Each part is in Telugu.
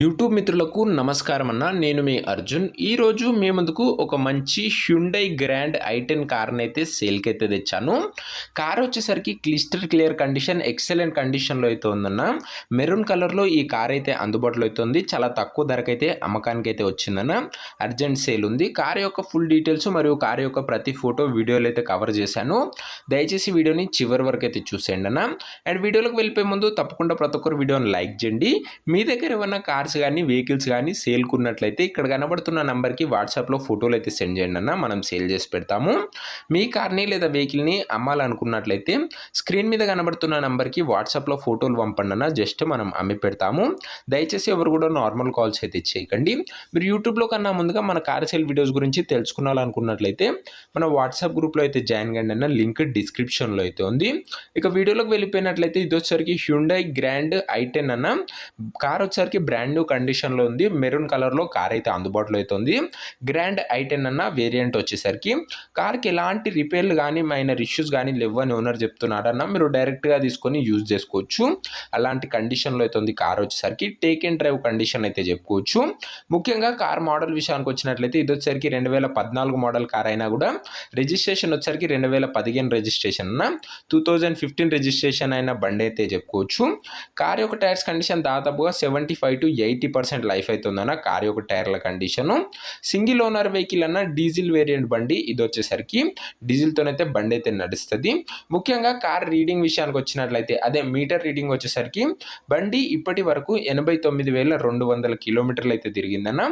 యూట్యూబ్ మిత్రులకు నమస్కారం అన్న. నేను మీ అర్జున్. ఈరోజు మీ ముందుకు ఒక మంచి హ్యుండై గ్రాండ్ i10 కార్ని అయితే సేల్కి అయితే తెచ్చాను. కార్ వచ్చేసరికి క్లియర్ కండిషన్, ఎక్సలెంట్ కండిషన్లో అయితే ఉందన్న. మెరూన్ కలర్లో ఈ కార్ అయితే అందుబాటులో అయితే ఉంది. చాలా తక్కువ ధరకైతే అమ్మకానికి అయితే వచ్చిందన్న. అర్జెంట్ సేల్ ఉంది. కార్ యొక్క ఫుల్ డీటెయిల్స్ మరియు కార్ యొక్క ప్రతి ఫోటో వీడియోలు అయితే కవర్ చేశాను. దయచేసి వీడియోని చివరి వరకు అయితే చూసేయండి అన్న. అండ్ వీడియోలోకి వెళ్ళిపోయే ముందు తప్పకుండా ప్రతి ఒక్కరు వీడియోని లైక్ చేయండి. మీ దగ్గర ఏమన్నా కార్స్ కానీ వెహికల్స్ కానీ సేల్కు ఉన్నట్లయితే ఇక్కడ కనబడుతున్న నంబర్కి వాట్సాప్లో ఫోటోలు అయితే సెండ్ చేయండి అన్న. మనం సేల్ చేసి పెడతాము. మీ కార్ని లేదా వెహికల్ని అమ్మాలనుకున్నట్లయితే స్క్రీన్ మీద కనబడుతున్న నంబర్కి వాట్సాప్లో ఫోటోలు పంపండి అన్న. జస్ట్ మనం అమ్మి పెడతాము. దయచేసి ఎవరు కూడా నార్మల్ కాల్స్ అయితే చేయకండి. మీరు యూట్యూబ్లో కన్నా ముందుగా మన కార్ సేల్ వీడియోస్ గురించి తెలుసుకోవాలనుకున్నట్లయితే మన వాట్సాప్ గ్రూప్లో అయితే జాయిన్ కండి అన్న. లింక్ డిస్క్రిప్షన్లో అయితే ఉంది. ఇక వీడియోలోకి వెళ్ళిపోయినట్లయితే ఇది వచ్చేసరికి హ్యుండై గ్రాండ్ i10 అన్న. కార్ వచ్చేసరికి బ్రాండ్ న్యూ కండిషన్లో ఉంది. మెరూన్ కలర్లో కార్ అయితే అందుబాటులో అయితే ఉంది. గ్రాండ్ i10 అన్న వేరియంట్ వచ్చేసరికి కార్కి ఎలాంటి రిపేర్లు కానీ మైనర్ ఇష్యూస్ కానీ లేవని ఓనర్ చెప్తున్నాడన్న. మీరు డైరెక్ట్గా తీసుకొని యూజ్ చేసుకోవచ్చు. అలాంటి కండిషన్లో అయితే ఉంది కార్ వచ్చేసరికి. టేక్ అండ్ డ్రైవ్ కండిషన్ అయితే చెప్పుకోవచ్చు. ముఖ్యంగా కార్ మోడల్ విషయానికి వచ్చినట్లయితే ఇది వచ్చేసరికి 2014 మోడల్ కార్ అయినా కూడా రిజిస్ట్రేషన్ వచ్చేసరికి 2015 రిజిస్ట్రేషన్ అన్న. 2015 రిజిస్ట్రేషన్ అయిన బండి అయితే చెప్పుకోవచ్చు. కార్ యొక్క టైర్స్ కండిషన్ దాదాపుగా 75 to 80% లైఫ్ అవుతుందన్న. కార్ యొక్క టైర్ల కండిషను. సింగిల్ ఓనర్ వెహికల్ అన్న, డీజిల్ వేరియంట్ బండి. ఇది వచ్చేసరికి డీజిల్తోనైతే బండి అయితే నడుస్తుంది. ముఖ్యంగా కార్ రీడింగ్ విషయానికి వచ్చినట్లయితే అదే మీటర్ రీడింగ్ వచ్చేసరికి బండి ఇప్పటి వరకు 89,200 కిలోమీటర్లు అయితే తిరిగిందన్న.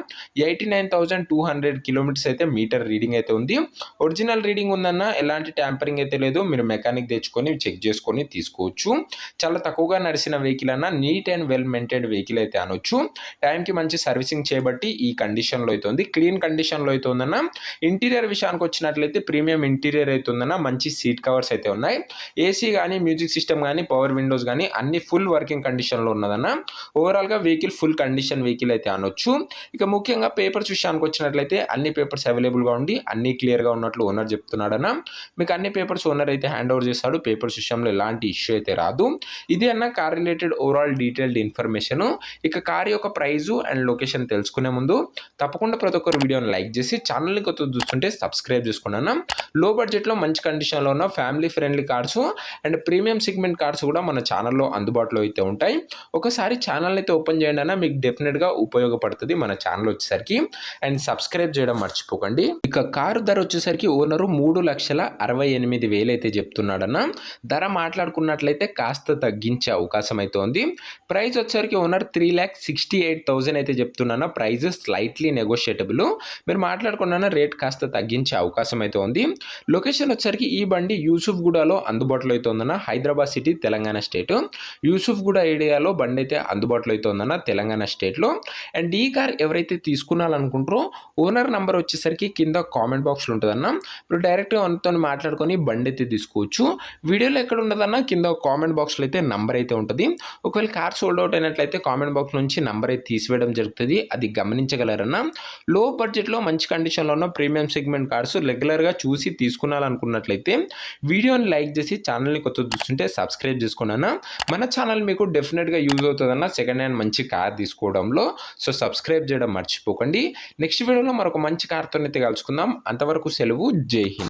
89,200 కిలోమీటర్స్ అయితే మీటర్ రీడింగ్ అయితే ఉంది. ఒరిజినల్ రీడింగ్ ఉందన్న. ఎలాంటి ట్యాంపరింగ్ అయితే లేదు. మీరు మెకానిక్ తెచ్చుకొని చెక్ చేసుకొని తీసుకోవచ్చు. చాలా తక్కువగా నడిచిన వెహికల్ అన్న. Neat and well maintained vehicle అయితే అనొచ్చు. టైంకి మంచి సర్వీసింగ్ చేయబట్టి ఈ కండిషన్లో అయితే ఉంది. క్లీన్ కండిషన్లో అయితే ఉందన్న. ఇంటీరియర్ విషయానికి వచ్చినట్లయితే ప్రీమియం ఇంటీరియర్ అయితే ఉందన్న. మంచి సీట్ కవర్స్ అయితే ఉన్నాయి. ఏసీ కానీ మ్యూజిక్ సిస్టమ్ కానీ పవర్ విండోస్ కానీ అన్ని ఫుల్ వర్కింగ్ కండిషన్లో ఉన్నదన్న. ఓవరాల్గా వెహికల్ ఫుల్ కండిషన్ వెహికల్ అయితే అనొచ్చు. ఇక ముఖ్యంగా పేపర్స్ విషయానికి వచ్చినట్లయితే అన్ని పేపర్స్ అవైలబుల్గా ఉండి అన్ని క్లియర్గా ఉన్నట్లు ఓనర్ చెప్తున్నాడన్న. మీకు అన్ని పేపర్స్ ఓనర్ అయితే హ్యాండ్ ఓవర్ చేస్తాడు. పేపర్స్ విషయంలో ఎలాంటి ఇష్యూ అయితే రాదు. ఇది అన్న car related overall detailed information. ఇక కార్ యొక్క ప్రైజు అండ్ లొకేషన్ తెలుసుకునే ముందు తప్పకుండా ప్రతి ఒక్కరు వీడియోని లైక్ చేసి ఛానల్ని కొత్త చూస్తుంటే సబ్స్క్రైబ్ చేసుకున్నాను. లో బడ్జెట్లో మంచి కండిషన్లో ఉన్న family friendly cars and premium segment cars కూడా మన ఛానల్లో అందుబాటులో అయితే ఉంటాయి. ఒకసారి ఛానల్ అయితే ఓపెన్ చేయండి అన్న. మీకు డెఫినెట్గా ఉపయోగపడుతుంది మన ఛానల్ వచ్చేసరికి. అండ్ సబ్స్క్రైబ్ చేయడం మర్చిపోకండి. ఇక కారు ధర వచ్చేసరికి ఓనరు 3,68,000 అయితే చెప్తున్నాడన్న. ధర మాట్లాడుకున్నట్లయితే కాస్త తగ్గించే అవకాశం అయితే ఉంది. ప్రైస్ వచ్చేసరికి ఓనర్ 3,68,000 అయితే చెప్తున్నాను. Price slightly negotiable. మీరు మాట్లాడుకున్న రేట్ కాస్త తగ్గించే అవకాశం అయితే ఉంది. లొకేషన్ వచ్చేసరికి ఈ బండి యూసుఫ్గూడలో అందుబాటులో అయితే ఉందన్న. Hyderabad city, Telangana state. యూసుఫ్గూడ ఏరియాలో బండి అయితే అందుబాటులో అయితే ఉందన్న, తెలంగాణ స్టేట్లో. అండ్ ఈ కార్ ఎవరైతే తీసుకున్నారనుకుంటారో ఓనర్ నెంబర్ వచ్చేసరికి కింద కామెంట్ బాక్స్లో ఉంటుందన్న. మీరు డైరెక్ట్గా ఓనర్తో మాట్లాడుకొని బండి అయితే తీసుకోవచ్చు. వీడియోలో ఎక్కడ ఉండదన్న, కింద కామెంట్ బాక్స్లో అయితే నంబర్ అయితే ఉంటుంది. ఒకవేళ కార్ సోల్డ్ అవుట్ అయినట్లయితే కామెంట్ బాక్స్ నుంచి నంబర్ అయితే తీసివేయడం జరుగుతుంది. అది గమనించగలరన్న. లో బడ్జెట్లో మంచి కండిషన్లో ఉన్న ప్రీమియం సెగ్మెంట్ కార్స్ రెగ్యులర్గా చూసి తీసుకున్నారనుకున్నట్లయితే వీడియోని లైక్ చేసి ఛానల్ని కొత్త చూస్తుంటే సబ్స్క్రైబ్ చేసుకున్నాను. మన ఛానల్ మీకు డెఫినెట్గా యూజ్ అవుతుందన్న సెకండ్ హ్యాండ్ మంచి కార్ తీసుకోవడంలో. సో సబ్స్క్రైబ్ చేయడం మర్చిపోకండి. నెక్స్ట్ వీడియోలో మరొక మంచి కార్తో అయితే కలుసుకుందాం. అంతవరకు సెలవు. జై హింద్.